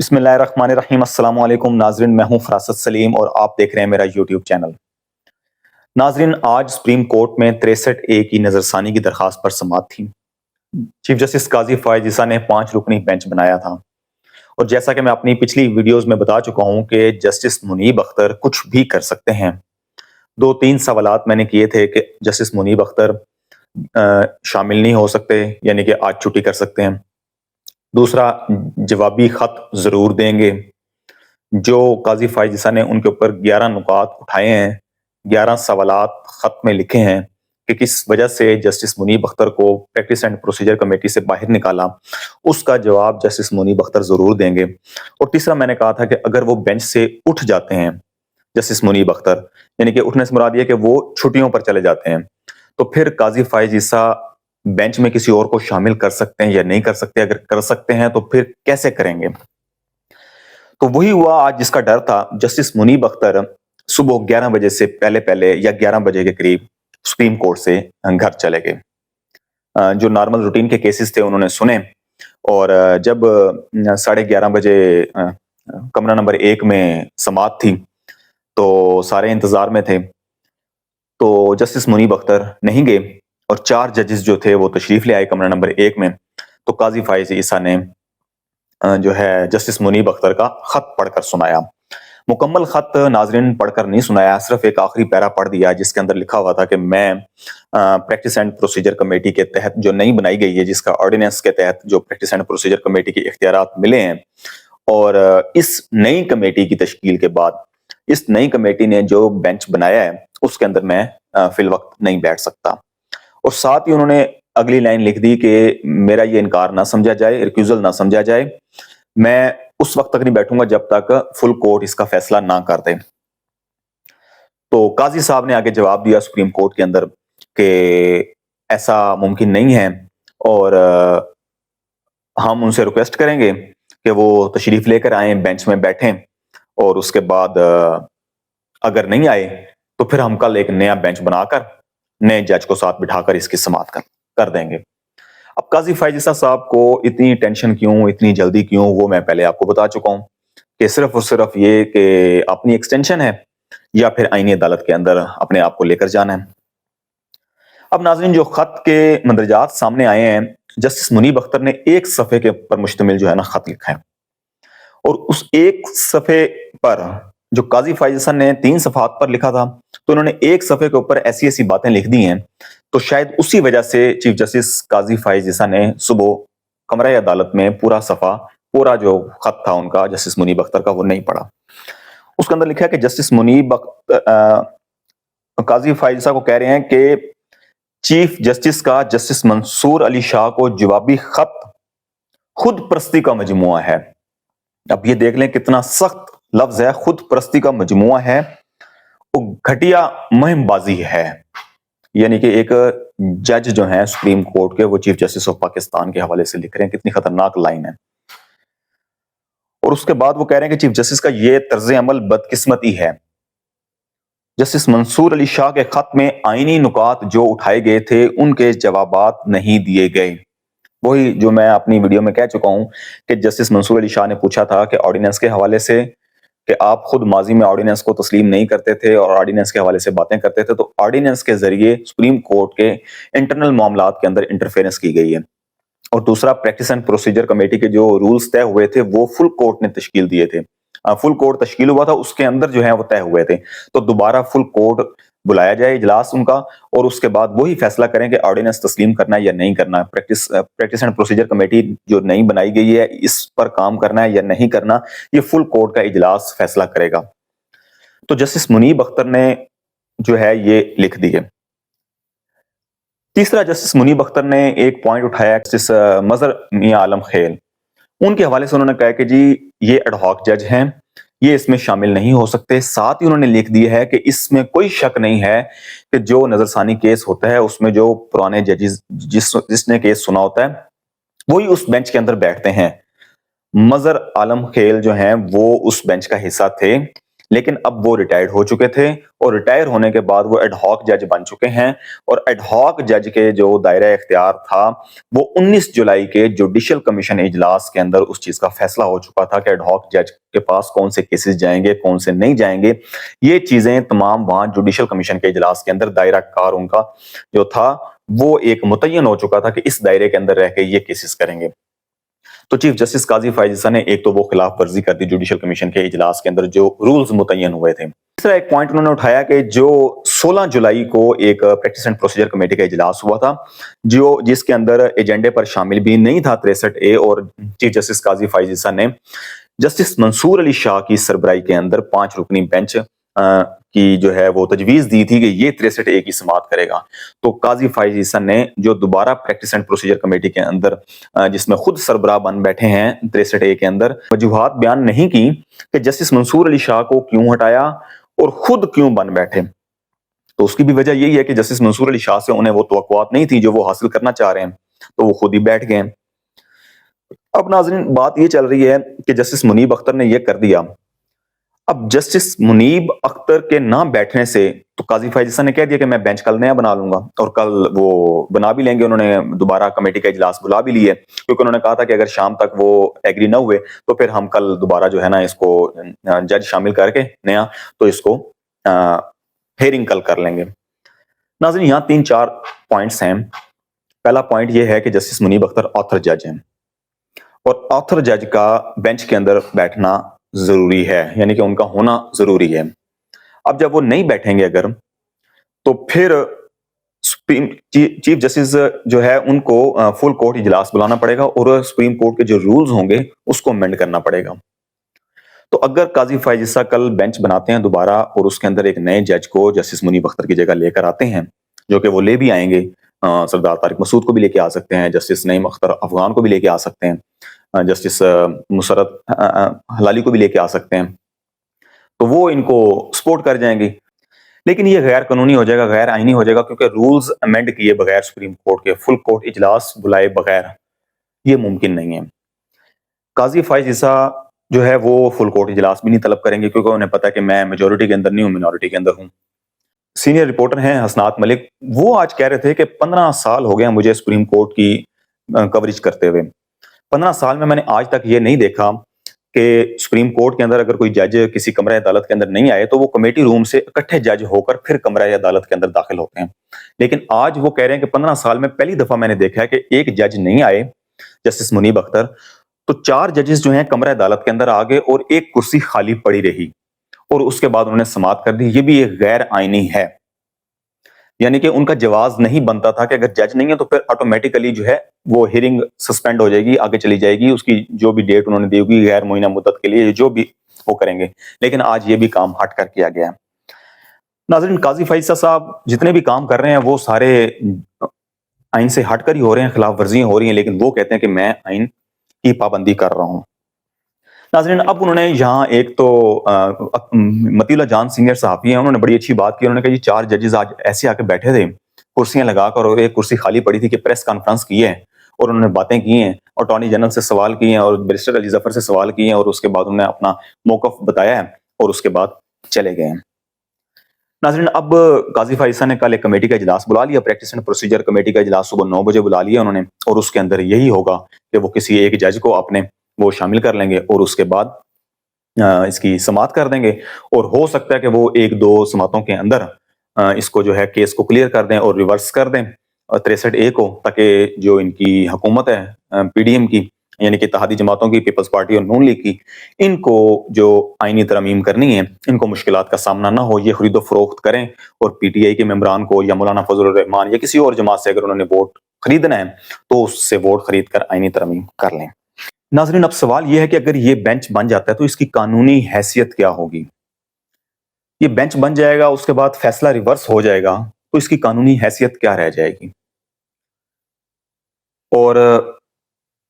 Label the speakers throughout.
Speaker 1: بسم اللہ الرحمن الرحیم۔ السلام علیکم ناظرین، میں ہوں فراست سلیم اور آپ دیکھ رہے ہیں میرا یوٹیوب چینل۔ ناظرین، آج سپریم کورٹ میں 63A کی نظر ثانی کی درخواست پر سماعت تھی۔ چیف جسٹس قاضی فائز عیسیٰ نے 5 رکنی بینچ بنایا تھا، اور جیسا کہ میں اپنی پچھلی ویڈیوز میں بتا چکا ہوں کہ جسٹس منیب اختر کچھ بھی کر سکتے ہیں۔ 2-3 سوالات میں نے کیے تھے کہ جسٹس منیب اختر شامل نہیں ہو سکتے، یعنی کہ آج چھٹی کر سکتے ہیں۔ دوسرا، جوابی خط ضرور دیں گے۔ جو قاضی فائز عیسیٰ نے ان کے اوپر 11 نکات اٹھائے ہیں، 11 سوالات خط میں لکھے ہیں کہ کس وجہ سے جسٹس منیب اختر کو پریکٹس اینڈ پروسیجر کمیٹی سے باہر نکالا، اس کا جواب جسٹس منیب اختر ضرور دیں گے۔ اور تیسرا، میں نے کہا تھا کہ اگر وہ بینچ سے اٹھ جاتے ہیں جسٹس منیب اختر، یعنی کہ اٹھنے سے مراد یہ کہ وہ چھٹیوں پر چلے جاتے ہیں، تو پھر قاضی فائز عیسیٰ بینچ میں کسی اور کو شامل کر سکتے ہیں یا نہیں کر سکتے۔ اگر کر سکتے ہیں تو پھر کیسے کریں گے؟ تو وہی ہوا آج جس کا ڈر تھا۔ جسٹس منیب اختر صبح 11 بجے سے پہلے یا 11 بجے کے قریب سپریم کورٹ سے گھر چلے گئے۔ جو نارمل روٹین کے کیسز تھے انہوں نے سنے، اور جب 11:30 بجے کمرہ نمبر 1 میں سماعت تھی تو سارے انتظار میں تھے، تو جسٹس منیب اختر نہیں گئے، اور 4 ججز جو تھے وہ تشریف لے آئے کمرہ نمبر 1 میں۔ تو قاضی فائز عیسیٰ نے جو ہے جسٹس منیب اختر کا خط پڑھ کر سنایا۔ مکمل خط ناظرین پڑھ کر نہیں سنایا، صرف ایک آخری پیرا پڑھ دیا جس کے اندر لکھا ہوا تھا کہ میں پریکٹس اینڈ پروسیجر کمیٹی کے تحت جو نئی بنائی گئی ہے، جس کا آرڈیننس کے تحت جو پریکٹس اینڈ پروسیجر کمیٹی کے اختیارات ملے ہیں، اور اس نئی کمیٹی کی تشکیل کے بعد اس نئی کمیٹی نے جو بینچ بنایا ہے اس کے اندر میں فی الوقت نہیں بیٹھ سکتا۔ اور ساتھ ہی انہوں نے اگلی لائن لکھ دی کہ میرا یہ انکار نہ سمجھا جائے، ریکیوزل نہ سمجھا جائے، میں اس وقت تک نہیں بیٹھوں گا جب تک فل کورٹ اس کا فیصلہ نہ کر دے۔ تو قاضی صاحب نے آگے جواب دیا سپریم کورٹ کے اندر کہ ایسا ممکن نہیں ہے، اور ہم ان سے ریکویسٹ کریں گے کہ وہ تشریف لے کر آئیں، بینچ میں بیٹھیں، اور اس کے بعد اگر نہیں آئے تو پھر ہم کل ایک نیا بینچ بنا کر نئے جج کو ساتھ بٹھا کر اس کی سماعت کر دیں گے۔ اب قاضی فائز عیسیٰ صاحب کو اتنی ٹینشن کیوں، اتنی جلدی کیوں، وہ میں پہلے آپ کو بتا چکا ہوں کہ صرف اور صرف یہ کہ اپنی ایکسٹینشن ہے یا پھر آئینی عدالت کے اندر اپنے آپ کو لے کر جانا ہے۔ اب ناظرین، جو خط کے مندرجات سامنے آئے ہیں، جسٹس منیب اختر نے 1 صفحے کے پر مشتمل جو ہے نا خط لکھا ہے، اور اس 1 صفحے پر جو قاضی فائز عیسیٰ نے 3 صفحات پر لکھا تھا، تو انہوں نے 1 صفحے کے اوپر ایسی باتیں لکھ دی ہیں، تو شاید اسی وجہ سے چیف جسٹس قاضی فائز عیسیٰ نے صبح کمرہ عدالت میں پورا جو خط تھا ان کا جسٹس منیب اختر کا وہ نہیں پڑھا۔ اس کے اندر لکھا ہے کہ جسٹس منیب قاضی فائز عیسیٰ کو کہہ رہے ہیں کہ چیف جسٹس کا جسٹس منصور علی شاہ کو جوابی خط خود پرستی کا مجموعہ ہے۔ اب یہ دیکھ لیں کتنا سخت لفظ ہے، خود پرستی کا مجموعہ ہے، وہ گھٹیا مہم بازی ہے۔ یعنی کہ ایک جج جو ہیں سپریم کورٹ کے، وہ چیف جسٹس آف پاکستان کے حوالے سے لکھ رہے ہیں، کتنی خطرناک لائن ہے۔ اور اس کے بعد وہ کہہ رہے ہیں کہ چیف جسٹس کا یہ طرز عمل بدقسمتی ہے۔ جسٹس منصور علی شاہ کے خط میں آئینی نکات جو اٹھائے گئے تھے ان کے جوابات نہیں دیے گئے۔ وہی جو میں اپنی ویڈیو میں کہہ چکا ہوں کہ جسٹس منصور علی شاہ نے پوچھا تھا کہ آرڈیننس کے حوالے سے، کہ آپ خود ماضی میں آرڈیننس کو تسلیم نہیں کرتے تھے اور آرڈیننس کے حوالے سے باتیں کرتے تھے، تو آرڈیننس کے ذریعے سپریم کورٹ کے انٹرنل معاملات کے اندر انٹرفیرنس کی گئی ہے۔ اور دوسرا، پریکٹس اینڈ پروسیجر کمیٹی کے جو رولز طے ہوئے تھے وہ فل کورٹ نے تشکیل دیے تھے، فل کورٹ تشکیل ہوا تھا، اس کے اندر جو ہے وہ طے ہوئے تھے، تو دوبارہ فل کورٹ بلایا جائے اجلاس ان کا، اور اس کے بعد وہی فیصلہ کریں کہ آرڈیننس تسلیم کرنا ہے یا نہیں کرنا ہے۔ پریکٹس اینڈ پروسیجر کمیٹی جو نئی بنائی گئی ہے اس پر کام کرنا ہے یا نہیں کرنا، یہ فل کورٹ کا اجلاس فیصلہ کرے گا۔ تو جسٹس منیب اختر نے جو ہے یہ لکھ دی ہے۔ تیسرا، جسٹس منیب اختر نے ایک پوائنٹ اٹھایا جسٹس مظہر میاں عالم خیل، ان کے حوالے سے انہوں نے کہا کہ جی یہ ایڈ ہاک جج ہیں، یہ اس میں شامل نہیں ہو سکتے۔ ساتھ ہی انہوں نے لکھ دی ہے کہ اس میں کوئی شک نہیں ہے کہ جو نظر ثانی کیس ہوتا ہے اس میں جو پرانے ججز جس نے کیس سنا ہوتا ہے وہی اس بینچ کے اندر بیٹھتے ہیں۔ مظہر عالم خیل جو ہیں وہ اس بینچ کا حصہ تھے، لیکن اب وہ ریٹائرڈ ہو چکے تھے اور ریٹائر ہونے کے بعد وہ ایڈ ہاک جج بن چکے ہیں، اور ایڈ ہاک جج کے جو دائرہ اختیار تھا وہ 19 جولائی کے جوڈیشل کمیشن اجلاس کے اندر اس چیز کا فیصلہ ہو چکا تھا کہ ایڈ ہاک جج کے پاس کون سے کیسز جائیں گے، کون سے نہیں جائیں گے۔ یہ چیزیں تمام وہاں جوڈیشل کمیشن کے اجلاس کے اندر دائرہ کار ان کا جو تھا وہ ایک متعین ہو چکا تھا کہ اس دائرے کے اندر رہ کے یہ کیسز کریں گے۔ تو چیف جسٹس قاضی فائز عیسیٰ نے ایک تو وہ خلاف ورزی کر دی جوڈیشل کمیشن کے اجلاس کے اندر جو رولز متعین ہوئے تھے۔ تیسرا ایک پوائنٹ انہوں نے اٹھایا کہ جو 16 جولائی کو ایک پریکٹس اینڈ پروسیجر کمیٹی کا اجلاس ہوا تھا جس کے اندر ایجنڈے پر شامل بھی نہیں تھا 63A، اور چیف جسٹس قاضی فائز عیسیٰ نے جسٹس منصور علی شاہ کی سربراہی کے اندر 5 رکنی بینچ کی جو ہے وہ تجویز دی تھی کہ یہ 63A کی سماعت کرے گا۔ تو قاضی فائز عیسیٰ نے جو دوبارہ پریکٹس اینڈ پروسیجر کمیٹی کے اندر جس میں خود سربراہ بن بیٹھے ہیں 63A کے اندر، وجوہات بیان نہیں کی کہ جسٹس منصور علی شاہ کو کیوں ہٹایا اور خود کیوں بن بیٹھے۔ تو اس کی بھی وجہ یہی ہے کہ جسٹس منصور علی شاہ سے انہیں وہ توقعات نہیں تھی جو وہ حاصل کرنا چاہ رہے ہیں، تو وہ خود ہی بیٹھ گئے۔ اب ناظرین بات یہ چل رہی ہے کہ جسٹس منیب اختر نے یہ کر دیا۔ اب جسٹس منیب اختر کے نہ بیٹھنے سے تو قاضی فائز عیسیٰ نے کہہ دیا کہ میں بینچ کل نیا بنا لوں گا، اور کل وہ بنا بھی لیں گے۔ انہوں نے دوبارہ کمیٹی کا اجلاس بلا بھی لیے، کیونکہ انہوں نے کہا تھا کہ اگر شام تک وہ ایگری نہ ہوئے تو پھر ہم کل دوبارہ جو ہے نا اس کو جج شامل کر کے نیا تو اس کو ہیئرنگ کل کر لیں گے۔ ناظرین یہاں 3-4 پوائنٹس ہیں۔ پہلا پوائنٹ یہ ہے کہ جسٹس منیب اختر آتھر جج ہیں، اور آتھر جج کا بینچ کے اندر بیٹھنا ضروری ہے، یعنی کہ ان کا ہونا ضروری ہے۔ اب جب وہ نہیں بیٹھیں گے اگر، تو پھر چیف جسٹس جو ہے ان کو فل کورٹ اجلاس بلانا پڑے گا اور سپریم کورٹ کے جو رولز ہوں گے اس کو امینڈ کرنا پڑے گا۔ تو اگر قاضی فائز عیسیٰ کل بینچ بناتے ہیں دوبارہ اور اس کے اندر ایک نئے جج کو جسٹس منیب اختر کی جگہ لے کر آتے ہیں، جو کہ وہ لے بھی آئیں گے، سردار طارق مسعود کو بھی لے کے آ سکتے ہیں، جسٹس نعیم اختر افغان کو بھی لے کے آ سکتے ہیں، جسٹس مسرت ہلالی کو بھی لے کے آ سکتے ہیں، تو وہ ان کو سپورٹ کر جائیں گے۔ لیکن یہ غیر قانونی ہو جائے گا، غیر آئینی ہو جائے گا، کیونکہ رولز امینڈ کیے بغیر سپریم کورٹ کے فل کورٹ اجلاس بلائے بغیر یہ ممکن نہیں ہے۔ قاضی فائز عیسیٰ جو ہے وہ فل کورٹ اجلاس بھی نہیں طلب کریں گے، کیونکہ انہیں پتا ہے کہ میں میجورٹی کے اندر نہیں ہوں، مینورٹی کے اندر ہوں۔ سینئر رپورٹر ہیں حسنات ملک، وہ آج کہہ رہے تھے کہ 15 سال ہو گئے ہیں مجھے سپریم کورٹ کی کوریج کرتے ہوئے، 15 سال میں نے آج تک یہ نہیں دیکھا کہ سپریم کورٹ کے اندر اگر کوئی جج کسی کمرہ عدالت کے اندر نہیں آئے تو وہ کمیٹی روم سے اکٹھے جج ہو کر پھر کمرہ عدالت کے اندر داخل ہوتے ہیں۔ لیکن آج وہ کہہ رہے ہیں کہ 15 سال میں پہلی دفعہ میں نے دیکھا ہے کہ ایک جج نہیں آئے جسٹس منیب اختر، تو 4 ججز جو ہیں کمرہ عدالت کے اندر آ گئے اور ایک کرسی خالی پڑی رہی، اور اس کے بعد انہوں نے سماعت کر دی۔ یہ بھی ایک غیر آئینی ہے، یعنی کہ ان کا جواز نہیں بنتا تھا کہ اگر جج نہیں ہے تو پھر آٹومیٹیکلی جو ہے وہ ہیئرنگ سسپینڈ ہو جائے گی، آگے چلی جائے گی، اس کی جو بھی ڈیٹ انہوں نے دی ہوگی غیر معینہ مدت کے لیے جو بھی وہ کریں گے، لیکن آج یہ بھی کام ہٹ کر کیا گیا ہے۔ ناظرین قاضی فائز صاحب جتنے بھی کام کر رہے ہیں وہ سارے آئین سے ہٹ کر ہی ہو رہے ہیں، خلاف ورزیاں ہو رہی ہیں، لیکن وہ کہتے ہیں کہ میں آئین کی پابندی کر رہا ہوں۔ ناظرین اب انہوں نے یہاں ایک تو متی اللہ جان سینئر صحافی ہیں، انہوں نے بڑی اچھی بات کی، انہوں نے کہا یہ 4 ججز آج ایسے آ کے بیٹھے تھے کرسیاں لگا کر، اور ایک کرسی خالی پڑی تھی کہ پریس کانفرنس کی ہے اور انہوں نے باتیں کی ہیں، اٹارنی جنرل سے سوال کیے ہیں اور بیرسٹر علی ظفر سے سوال کیے ہیں، اور اس کے بعد انہوں نے اپنا موقف بتایا ہے اور اس کے بعد چلے گئے ہیں۔ ناظرین اب قاضی فائز عیسیٰ نے کل ایک کمیٹی کا اجلاس بلا لیا، پریکٹس اینڈ پروسیجر کمیٹی کا اجلاس صبح 9 بجے بلا لیا انہوں نے، اور اس کے اندر یہی ہوگا کہ وہ کسی ایک جج کو اپنے وہ شامل کر لیں گے اور اس کے بعد اس کی سماعت کر دیں گے، اور ہو سکتا ہے کہ وہ 1-2 سماعتوں کے اندر اس کو جو ہے کیس کو کلیئر کر دیں اور ریورس کر دیں 63A کو، تاکہ جو ان کی حکومت ہے پی ڈی ایم کی، یعنی کہ اتحادی جماعتوں کی، پیپلز پارٹی اور نون لیگ کی، ان کو جو آئینی ترامیم کرنی ہے ان کو مشکلات کا سامنا نہ ہو، یہ خرید و فروخت کریں اور پی ٹی آئی کے ممبران کو یا مولانا فضل الرحمان یا کسی اور جماعت سے اگر انہوں نے ووٹ خریدنا ہے تو اس سے ووٹ خرید کر آئینی ترامیم کر لیں۔ ناظرین اب سوال یہ ہے کہ اگر یہ بینچ بن جاتا ہے تو اس کی قانونی حیثیت کیا ہوگی؟ یہ بینچ بن جائے گا، اس کے بعد فیصلہ ریورس ہو جائے گا، تو اس کی قانونی حیثیت کیا رہ جائے گی؟ اور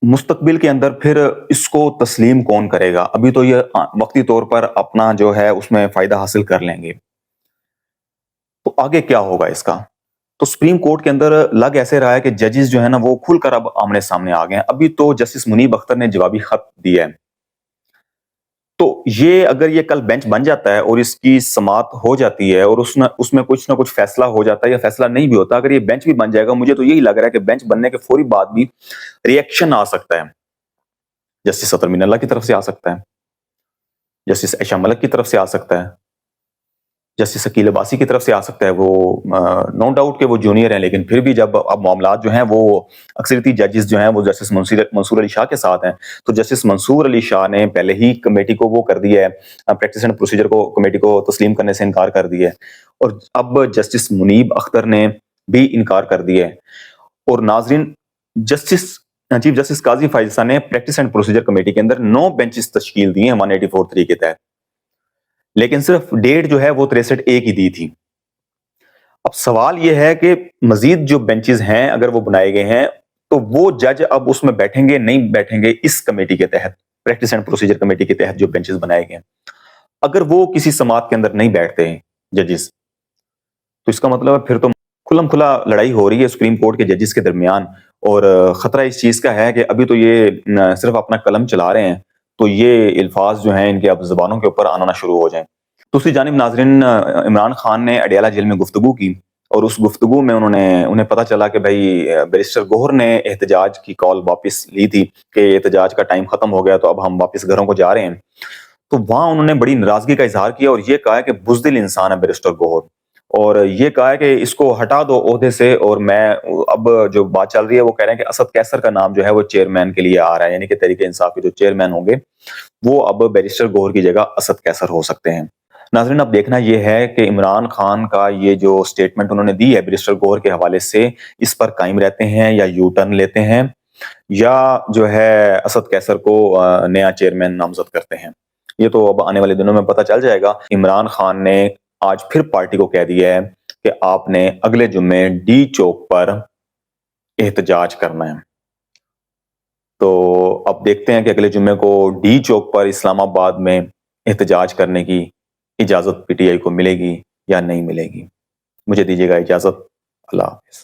Speaker 1: مستقبل کے اندر پھر اس کو تسلیم کون کرے گا؟ ابھی تو یہ وقتی طور پر اپنا جو ہے اس میں فائدہ حاصل کر لیں گے، تو آگے کیا ہوگا اس کا؟ تو سپریم کورٹ کے اندر لگ ایسے رہا ہے کہ ججز جو ہے نا وہ کھل کر اب آمنے سامنے آ گئے ہیں۔ ابھی تو جسٹس منیب اختر نے جوابی خط دیا ہے، تو یہ اگر یہ کل بینچ بن جاتا ہے اور اس کی سماعت ہو جاتی ہے اور اس میں کچھ نہ کچھ فیصلہ ہو جاتا ہے یا فیصلہ نہیں بھی ہوتا، اگر یہ بینچ بھی بن جائے گا، مجھے تو یہی لگ رہا ہے کہ بینچ بننے کے فوری بعد بھی ریئیکشن آ سکتا ہے، جسٹس اطہر مین اللہ کی طرف سے آ سکتا ہے، جسٹس عائشہ ملک کی طرف سے آ سکتا ہے، جسٹس عقیل عباسی کی طرف سے آ سکتا ہے۔ وہ نو ڈاؤٹ کہ وہ جونیئر ہیں، لیکن پھر بھی جب اب معاملات جو ہیں وہ اکثریتی ججز جو ہیں وہ جسٹس منصور علی شاہ کے ساتھ ہیں، تو جسٹس منصور علی شاہ نے پہلے ہی کمیٹی کو وہ کر دیا ہے، پریکٹس اینڈ پروسیجر کو کمیٹی کو تسلیم کرنے سے انکار کر دیا ہے، اور اب جسٹس منیب اختر نے بھی انکار کر دیا ہے۔ اور ناظرین، چیف جسٹس قاضی فائز حسن نے پریکٹس اینڈ پروسیجر کمیٹی کے اندر 9 بینچز تشکیل دی ہیں 184(3) کے تحت، لیکن صرف ڈیٹ جو ہے وہ 63(a) کی دی تھی۔ اب سوال یہ ہے کہ مزید جو بینچز ہیں اگر وہ بنائے گئے ہیں تو وہ جج اب اس میں بیٹھیں گے نہیں بیٹھیں گے، اس کمیٹی کے تحت، پریکٹس اینڈ پروسیجر کمیٹی کے تحت جو بینچز بنائے گئے ہیں، اگر وہ کسی سماعت کے اندر نہیں بیٹھتے ہیں ججز، تو اس کا مطلب ہے پھر تو کھلم کھلا لڑائی ہو رہی ہے سپریم کورٹ کے ججز کے درمیان، اور خطرہ اس چیز کا ہے کہ ابھی تو یہ صرف اپنا قلم چلا رہے ہیں، تو یہ الفاظ جو ہیں ان کے اب زبانوں کے اوپر آنا شروع ہو جائیں۔ دوسری جانب ناظرین، عمران خان نے اڈیالہ جیل میں گفتگو کی، اور اس گفتگو میں انہیں پتا چلا کہ بھائی بیرسٹر گوہر نے احتجاج کی کال واپس لی تھی کہ احتجاج کا ٹائم ختم ہو گیا تو اب ہم واپس گھروں کو جا رہے ہیں، تو وہاں انہوں نے بڑی ناراضگی کا اظہار کیا اور یہ کہا کہ بزدل انسان ہے بیرسٹر گوہر، اور یہ کہا کہ اس کو ہٹا دو عہدے سے، اور میں اب جو بات چل رہی ہے وہ کہہ رہے ہیں کہ اسد کیسر کا نام جو ہے وہ چیئرمین کے لیے آ رہا ہے، یعنی کہ تحریک انصاف کے جو چیئرمین ہوں گے وہ اب بیرسٹر گوہر کی جگہ اسد کیسر ہو سکتے ہیں۔ ناظرین، اب دیکھنا یہ ہے کہ عمران خان کا یہ جو سٹیٹمنٹ انہوں نے دی ہے بیرسٹر گوہر کے حوالے سے، اس پر قائم رہتے ہیں یا یو ٹرن لیتے ہیں، یا جو ہے اسد کیسر کو نیا چیئرمین نامزد کرتے ہیں، یہ تو اب آنے والے دنوں میں پتہ چل جائے گا۔ عمران خان نے آج پھر پارٹی کو کہہ دیا ہے کہ آپ نے اگلے جمعے ڈی چوک پر احتجاج کرنا ہے، تو اب دیکھتے ہیں کہ اگلے جمعے کو ڈی چوک پر اسلام آباد میں احتجاج کرنے کی اجازت پی ٹی آئی کو ملے گی یا نہیں ملے گی۔ مجھے دیجیے گا اجازت، اللہ حافظ۔